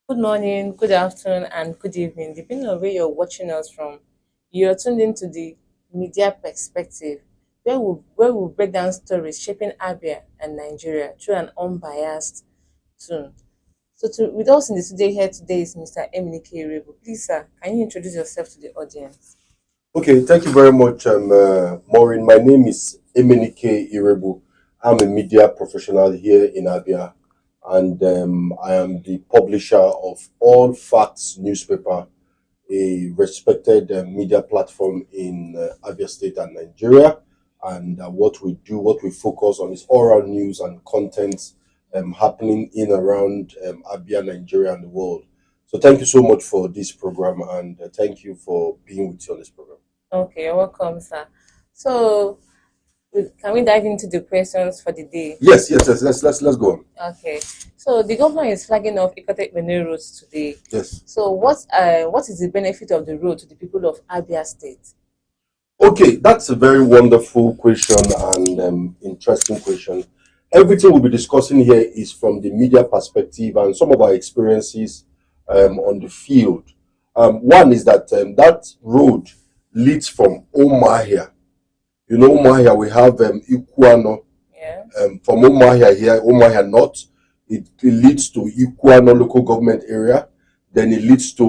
Good morning, good afternoon, and good evening, depending on where you're watching us from. You're tuned into the media perspective, where we break down stories shaping Abia and Nigeria through an unbiased tone. With us in the studio here today is Mr. Nkeiruka. Please, sir, can you introduce yourself to the audience? Okay, thank you very much, Maureen. My name is Emenike Irebu. I'm a media professional here in Abia, and I am the publisher of All Facts newspaper, a respected media platform in Abia State and Nigeria. And what we focus on is oral news and content happening in around Abia, Nigeria, and the world. So thank you so much for this program, and thank you for being with you on this program. Okay, you're welcome, sir. So, can we dive into the questions for the day? Yes. Let's go on. Okay. So the governor is flagging off Ikot Ekpene Road today. Yes. So what is the benefit of the road to the people of Abia State? Okay, that's a very wonderful question and interesting question. Everything we'll be discussing here is from the media perspective and some of our experiences on the field. One is that that road leads from Umuahia. You know, Umuahia, we have Ikuano. Yeah. From Umuahia here, Umuahia North, it leads to Ikuano local government area. Then it leads to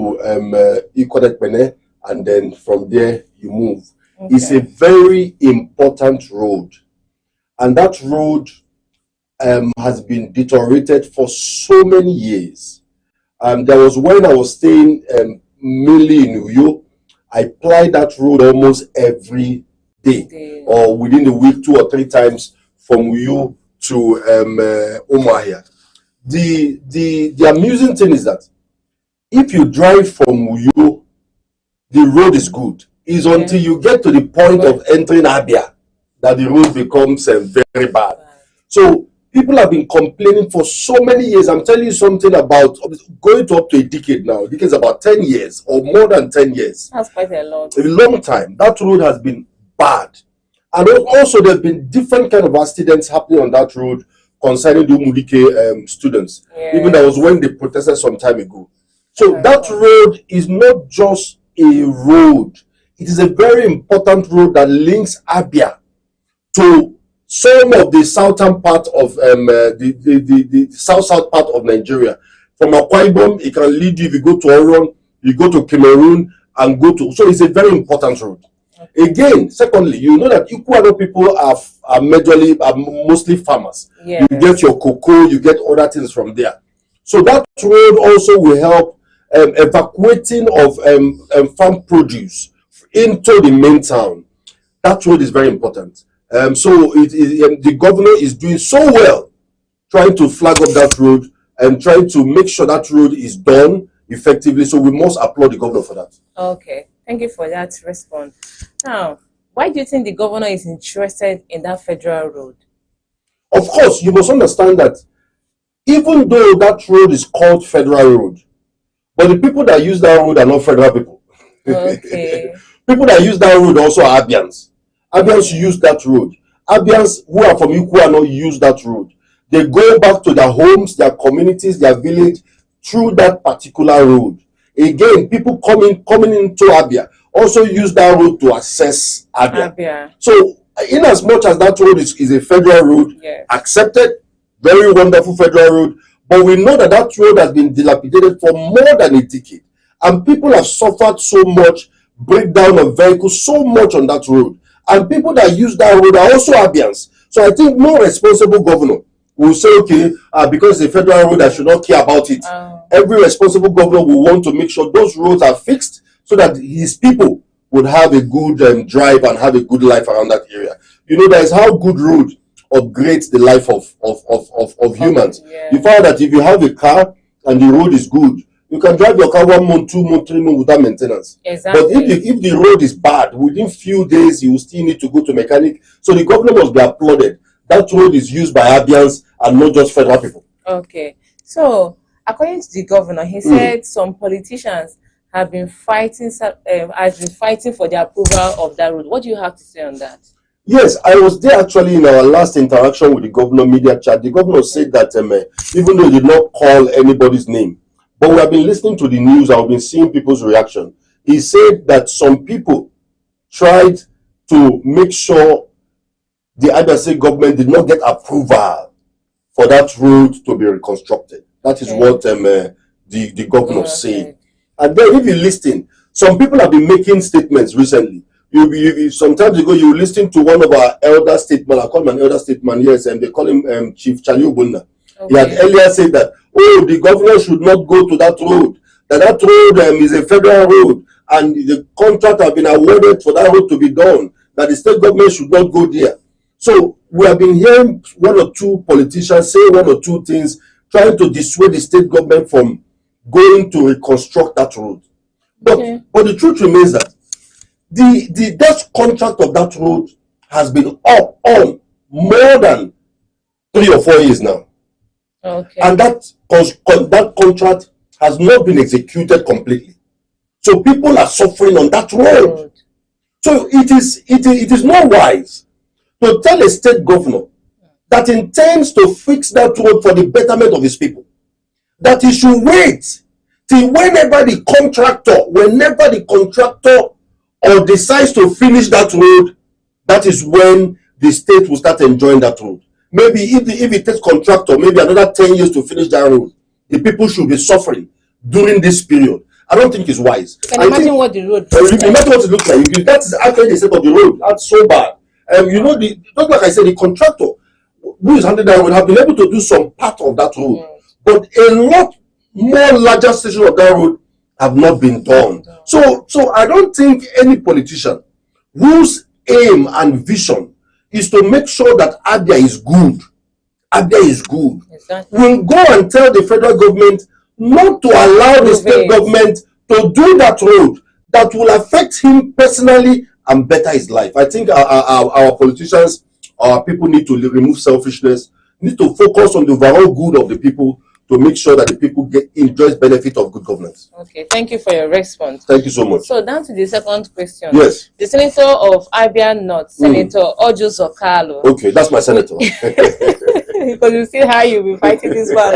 Ikot Ekpene, and then from there you move. Okay. It's a very important road, and that road has been deteriorated for so many years. There was when I was staying mainly in Uyo, I plied that road almost every day or within the week 2 or 3 times from Uyo to Umuahia. The amusing thing is that if you drive from Uyo, the road is good. It's until you get to the point of entering Abia that the road becomes very bad. So people have been complaining for so many years. I'm telling you something about going to up to a decade now. Decade is about 10 years or more than 10 years. That's quite a long time. That road has been bad. And also there have been different kind of accidents happening on that road concerning the Umudike students. Yes. Even that was when they protested some time ago. So that road is not just a road. It is a very important road that links Abia to some of the southern part of the south part of Nigeria. From Akwa Ibom, it can lead you if you go to Oron, you go to Cameroon, and go to. So it's a very important road. Again, secondly, you know that Ikuano people are mostly farmers. Yes. You get your cocoa, you get other things from there. So that road also will help evacuating of farm produce into the main town. That road is very important. So the governor is doing so well trying to flag up that road and trying to make sure that road is done effectively. So we must applaud the governor for that. Okay, thank you for that response. Now, why do you think the governor is interested in that federal road? Of course, you must understand that even though that road is called federal road, but the people that use that road are not federal people. Okay. People that use that road also are Abians. Abians use that road. Abians who are from Ikuano use that road. They go back to their homes, their communities, their village through that particular road. Again, people coming into Abia also use that road to access Abia. So, in as much as that road is a federal road, yes, accepted, very wonderful federal road, but we know that that road has been dilapidated for more than a decade, and people have suffered so much, breakdown of vehicles so much on that road, and people that use that road are also Abians. So I think no responsible governor will say, okay, because it's a federal road, I should not care about it. Every responsible governor will want to make sure those roads are fixed so that his people would have a good drive and have a good life around that area. You know, that is how good road upgrades the life of humans. Yeah. You find that if you have a car and the road is good, you can drive your car 1 month, 2 months, 3 months without maintenance. Exactly. But if the road is bad, within few days you will still need to go to mechanic. So the government must be applauded. That road is used by Abians and not just federal people. Okay. So according to the governor, he said some politicians have been fighting for the approval of that road. What do you have to say on that? Yes, I was there actually in our last interaction with the governor media chat. The governor said that even though he did not call anybody's name, But we have been listening to the news and we've been seeing people's reaction. He said that some people tried to make sure the Abia State government did not get approval for that road to be reconstructed. That is what the governor said. And then if you listen, some people have been making statements recently. Sometimes ago, you listen to one of our elder statesmen, I call him an elder statesman, yes, and they call him Chief Charlie Obunda. He had earlier said that, oh, the governor should not go to that road, that road is a federal road, and the contract have been awarded for that road to be done, that the state government should not go there. So we have been hearing one or two politicians say one or two things, trying to dissuade the state government from going to reconstruct that road. But the truth remains that the Dutch contract of that road has been up on more than 3 or 4 years now. And that contract has not been executed completely. So people are suffering on that road. So it is not wise to tell a state governor that intends to fix that road for the betterment of his people, that he should wait till whenever the contractor or decides to finish that road, that is when the state will start enjoying that road. Maybe if it takes contractor maybe another 10 years to finish that road, the people should be suffering during this period. I don't think it's wise. Imagine what the road looks like. Imagine what it looks like. That is actually the state of the road. That's so bad. Just like I said, the contractor who is handling that road have been able to do some part of that road, but a lot more larger section of that road have not been done. So I don't think any politician whose aim and vision is to make sure that Abia is good, will go and tell the federal government not to allow the state government to do that road that will affect him personally and better his life. I think our politicians, our people need to remove selfishness, need to focus on the overall good of the people to make sure that the people enjoy benefit of good governance. Okay, thank you for your response. Thank you so much. So down to the second question. Yes. The senator of Abia North, Senator Ojo. Okay, that's my senator. Because you see how you'll be fighting this one.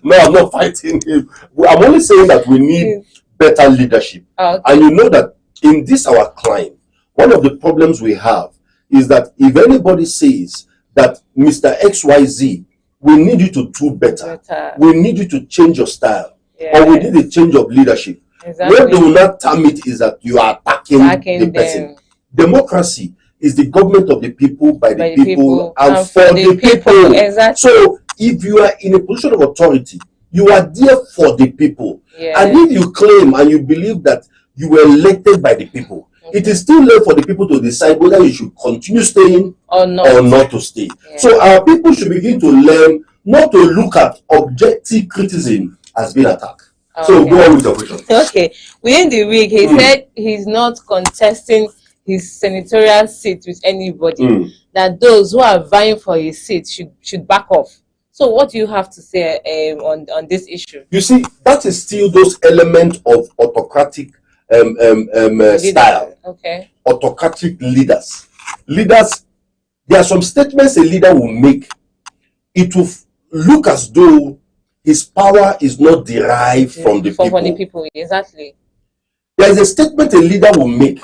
No, I'm not fighting him. I'm only saying that we need better leadership. And you know that in this our climb, one of the problems we have is that if anybody says that Mr. XYZ, we need you to do better. We need you to change your style. Or we need a change of leadership. What they will not term it is that you are attacking the person. Democracy is the government of the people, by the people, and for the people. So if you are in a position of authority, you are there for the people. And if you claim and you believe that you were elected by the people, it is still left for the people to decide whether you should continue staying or not to stay. So our people should begin to learn not to look at objective criticism as being attack. So go on with the question. Okay. Within the week, he said he's not contesting his senatorial seat with anybody. That those who are vying for his seat should back off. So what do you have to say on this issue? You see, that is still those elements of autocratic style. Autocratic leaders. There are some statements a leader will make. It will look as though his power is not derived from the people. Exactly. There is a statement a leader will make,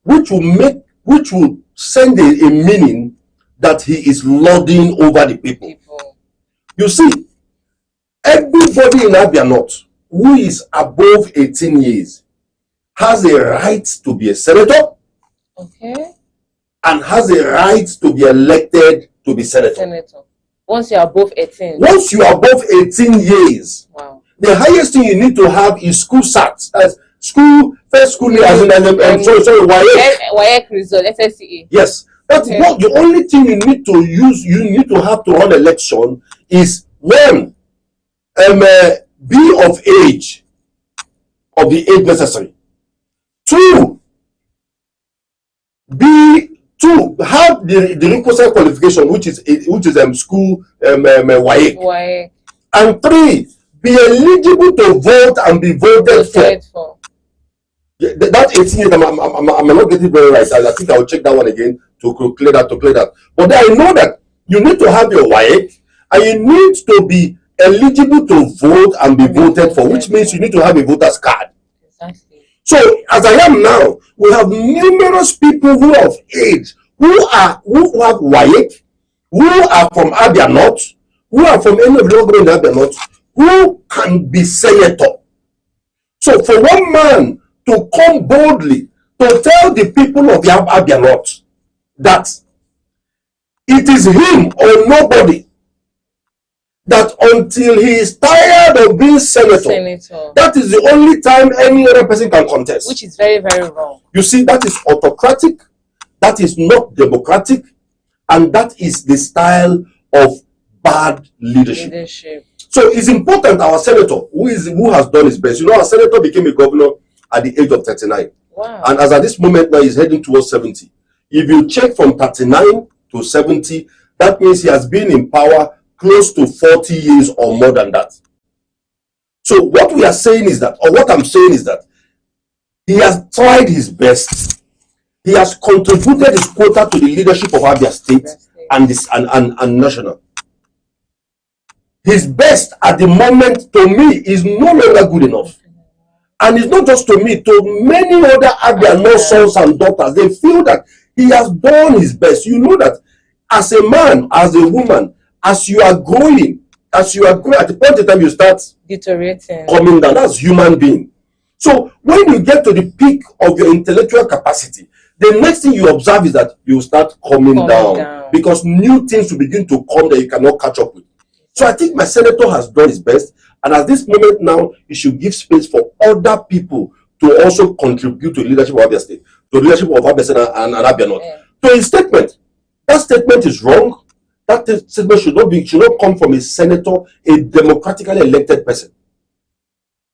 which will send a meaning that he is lording over the people. You see, everybody in Abia North who is above 18 years has a right to be a senator, and has a right to be elected to be senator. Once you are above 18. Once you are above 18 years, the highest thing you need to have is school SAT. First school year, WAEC result, SSCE. Yes, that's what the only thing you need to use. You need to have to run election is one, be of age, of the age necessary. Two, have the requisite qualification, which is school WAEC. And three, be eligible to vote and be voted for. That 18 years, I'm not getting it very right. I think I will check that one again to clear that. But then I know that you need to have your WAEC and you need to be eligible to vote and be voted for, which means you need to have a voter's card. Exactly. So as I am now, we have numerous people who are of age, who have WAEC, who are from Abia North, who are from any of the local government in Abia North, who can be senator. So for one man to come boldly to tell the people of the Abia North that it is him or nobody, that until he is tired of being senator, that is the only time any other person can contest. Which is very, very wrong. You see, that is autocratic, that is not democratic, and that is the style of bad leadership. So it's important our senator, who has done his best. You know, our senator became a governor at the age of 39. Wow. And as at this moment now, he's heading towards 70. If you check from 39 to 70, that means he has been in power close to 40 years or more than that. So what we are saying is that, or what I'm saying is that, he has tried his best. He has contributed his quota to the leadership of Abia State and national. His best at the moment, to me, is no longer good enough. And it's not just to me, to many other Abia North sons and daughters. They feel that he has done his best. You know that as a man, as a woman, as you are growing, at the point in time you start deteriorating, coming down. That's human being. So when you get to the peak of your intellectual capacity, the next thing you observe is that you start coming down because new things will begin to come that you cannot catch up with. So I think my senator has done his best, and at this moment now, he should give space for other people to also contribute to the leadership of Abia State, to the leadership of Abia State and Abia North. So his statement, that statement is wrong. That statement should not come from a senator, a democratically elected person.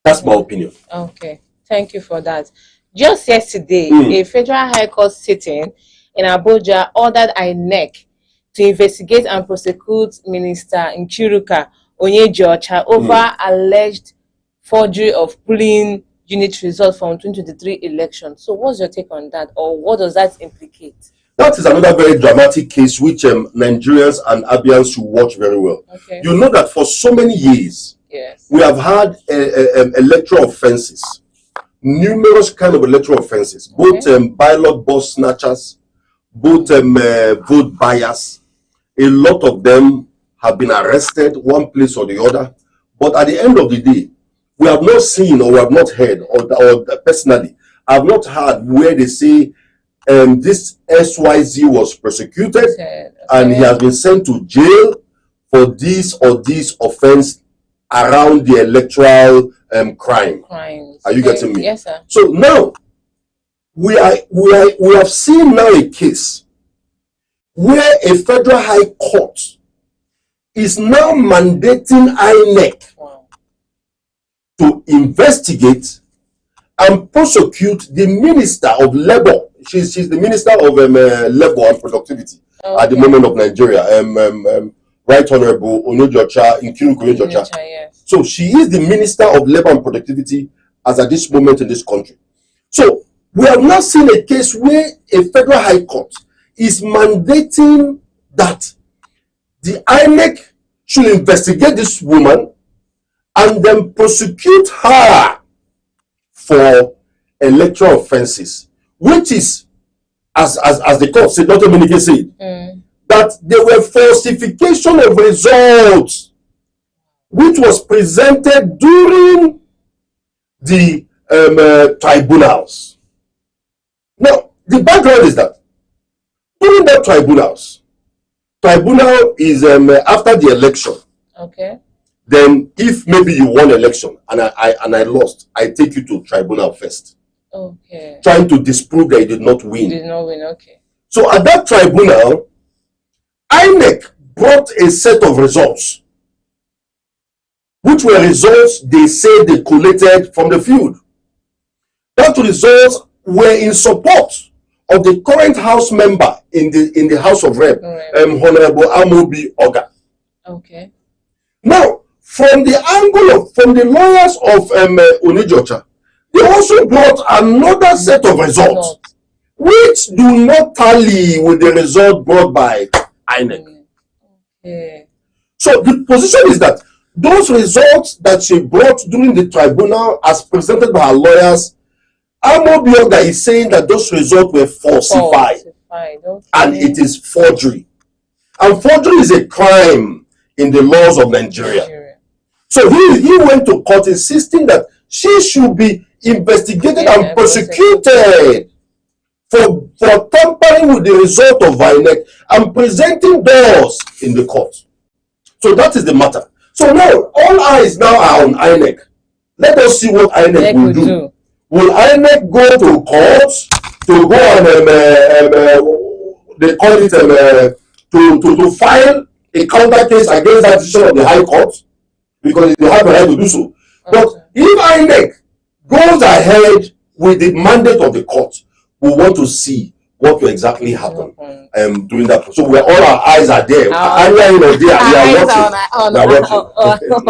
That's my opinion. Okay, thank you for that. Just yesterday, a federal high court sitting in Abuja ordered INEC to investigate and prosecute Minister Nkeiruka Onyejeocha over alleged forgery of polling unit results from 2023 election. So what's your take on that, or what does that implicate? That is another very dramatic case which Nigerians and Abians should watch very well. Okay. You know that for so many years, we have had electoral offenses, numerous kind of electoral offenses, both ballot box snatchers, both vote buyers. A lot of them have been arrested, one place or the other. But at the end of the day, we have not seen or we have not heard, or personally, I have not heard where they say this SYZ was prosecuted and he has been sent to jail for this or this offense around the electoral crime. Are you getting me? Yes, sir. So now we have seen now a case where a federal high court is now mandating INEC to investigate and prosecute the Minister of Labor. She's the Minister of Labor and Productivity at the moment of Nigeria. Right Honorable Nkeiruka Onyejeocha. Yes. So she is the Minister of Labor and Productivity as at this moment in this country. So we have now seen a case where a federal high court is mandating that the INEC should investigate this woman and then prosecute her for electoral offenses, which is, as the court said, not Dominique said, that there were falsification of results, which was presented during the tribunals. Now, the background is that during the tribunal is after the election. Okay. Then, if maybe you won election and I lost, I take you to tribunal first. Okay. Trying to disprove that you did not win. You did not win. Okay. So at that tribunal, INEC brought a set of results, which were results they say they collated from the field. That results were in support of the current House member in the House of Rep, Honorable Amobi Oga. Okay. Now, from the angle of the lawyers of Onyejeocha, they also brought another set of results, which do not tally with the result brought by INEC. Okay. So the position is that those results that she brought during the tribunal as presented by her lawyers, Amobioga is saying that those results were falsified. And it is forgery. And forgery is a crime in the laws of Nigeria. So he went to court insisting that she should be investigated and prosecuted for tampering with the result of INEC and presenting those in the court. So that is the matter. So now all eyes now are on INEC. Let us see what INEC will do. Will INEC go to court to go and they call it to file a counter case against that decision of the High Court, because they have a right to do so. But if INEC goes ahead with the mandate of the court, we want to see what will exactly happen during that. So where all our eyes are there, on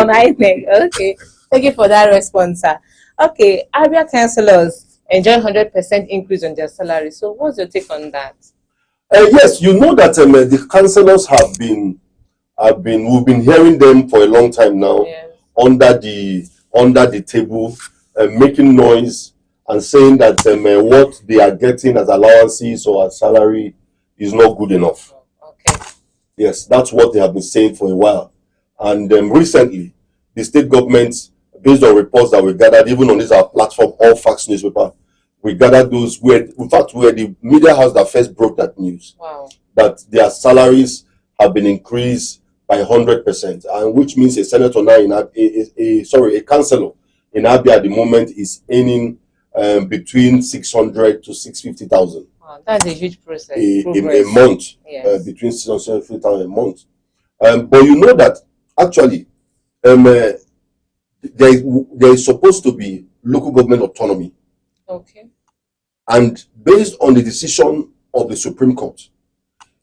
INEC. Okay, thank you for that response, sir. Okay, Abia councillors enjoy 100% increase on their salary. So what's your take on that? Yes, you know that the councillors we've been hearing them for a long time now, under the table, making noise and saying that what they are getting as allowances or as salary is not good enough. Okay. Yes, that's what they have been saying for a while. And recently, the state government, based on reports that we gathered, even on this our platform, All Facts newspaper, we gathered those where, in fact, we're the media house that first broke that news. Wow. That their salaries have been increased by 100%, and which means a senator now a councillor in Abia at the moment is earning between 600 to 650,000. Wow, that's a huge process. A month, yes. Between 600 and 650,000 a month. But you know that actually, there is supposed to be local government autonomy. Okay. And based on the decision of the Supreme Court,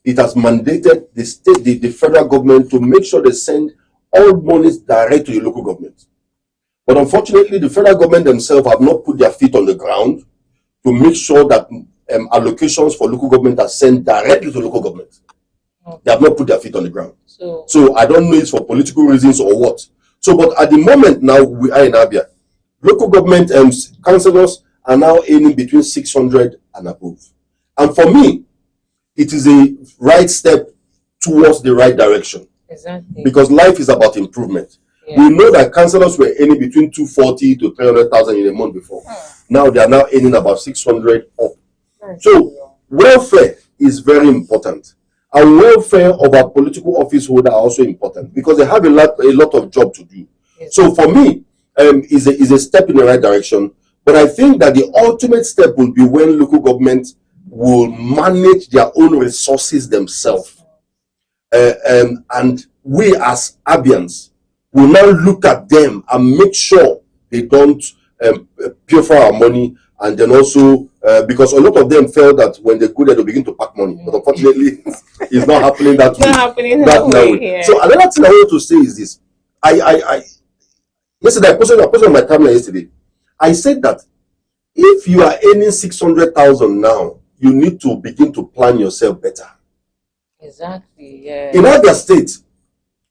it has mandated the federal government to make sure they send all monies direct to the local government. But unfortunately, the federal government themselves have not put their feet on the ground to make sure that allocations for local government are sent directly to local government. Okay. They have not put their feet on the ground. So I don't know it's for political reasons or what. So, but at the moment now, we are in Abia. Local government councillors are now earning between 600 and above. And for me, it is a right step towards the right direction. Exactly. Because life is about improvement. Yeah. We know that councillors were earning between 240 to 300,000 in a month before. Now they are now earning about 600 up. So welfare is very important. And welfare of our political office holder are also important because they have a lot of job to do. Yes. So for me, is a step in the right direction. But I think that the ultimate step will be when local government will manage their own resources themselves. And we as Abians will now look at them and make sure they don't purify our money. And then also, because a lot of them felt that when they go there, they begin to pack money. But unfortunately, it's not happening that way. Not happening that way. Yeah. So another thing I want to say is this. Yesterday, I posted on my timeline yesterday. I said that if you are earning 600,000 now, you need to begin to plan yourself better. Exactly, yeah. In other states,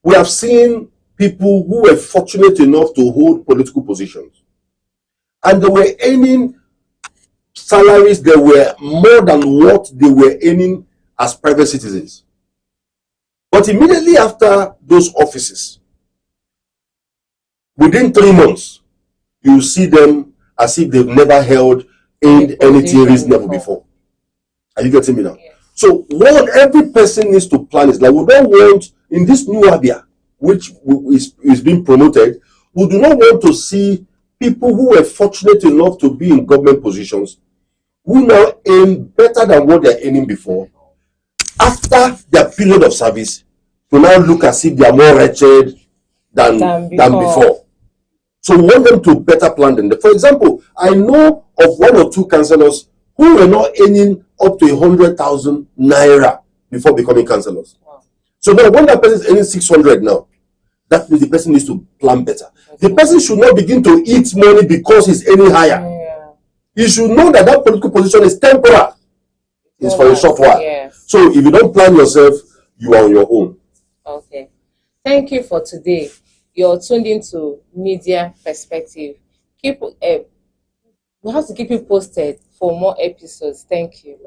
we have seen people who were fortunate enough to hold political positions. And they were earning salaries that were more than what they were earning as private citizens. But immediately after those offices, within 3 months, you see them as if they've never held anything reasonable before. Are you getting me now? Yeah. So what every person needs to plan is, like, we don't want, in this new Abia, which is being promoted, we do not want to see people who were fortunate enough to be in government positions who now earn better than what they're earning before, after their period of service, to now look as if they are more wretched than before. So we want them to better plan them. For example, I know of 1 or 2 councillors who were not earning up to 100,000 naira before becoming councillors. Wow. So now when that person is earning 600 now, that means the person needs to plan better. Okay. The person should not begin to eat money because he's earning higher. Yeah. You should know that that political position is temporal. It's for a short while. Yes. So if you don't plan yourself, you are on your own. Okay. Thank you for today. You're tuned into Media Perspective. We have to keep you posted for more episodes. Thank you.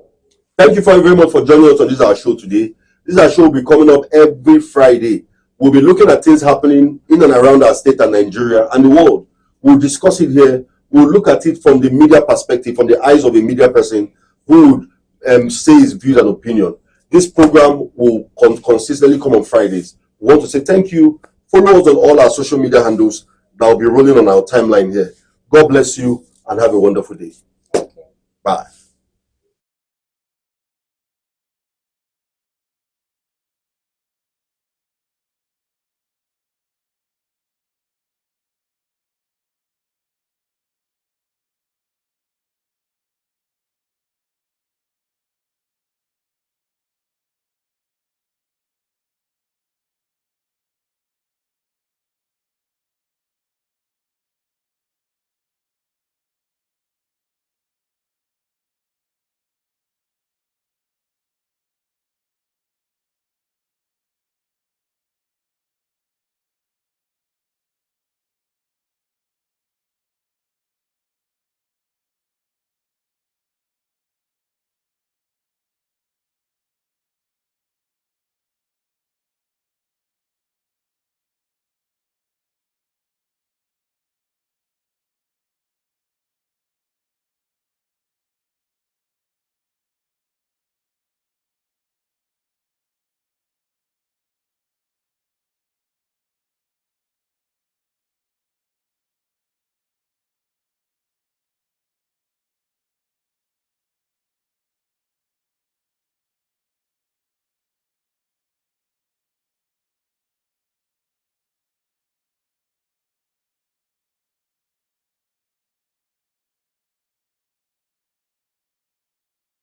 Thank you very much for joining us on this our show today. This our show will be coming up every Friday. We'll be looking at things happening in and around our state and Nigeria and the world. We'll discuss it here. We'll look at it from the media perspective, from the eyes of a media person who would say his views and opinion. This program will consistently come on Fridays. We want to say thank you. Follow us on all our social media handles that will be rolling on our timeline here. God bless you and have a wonderful day. Bye.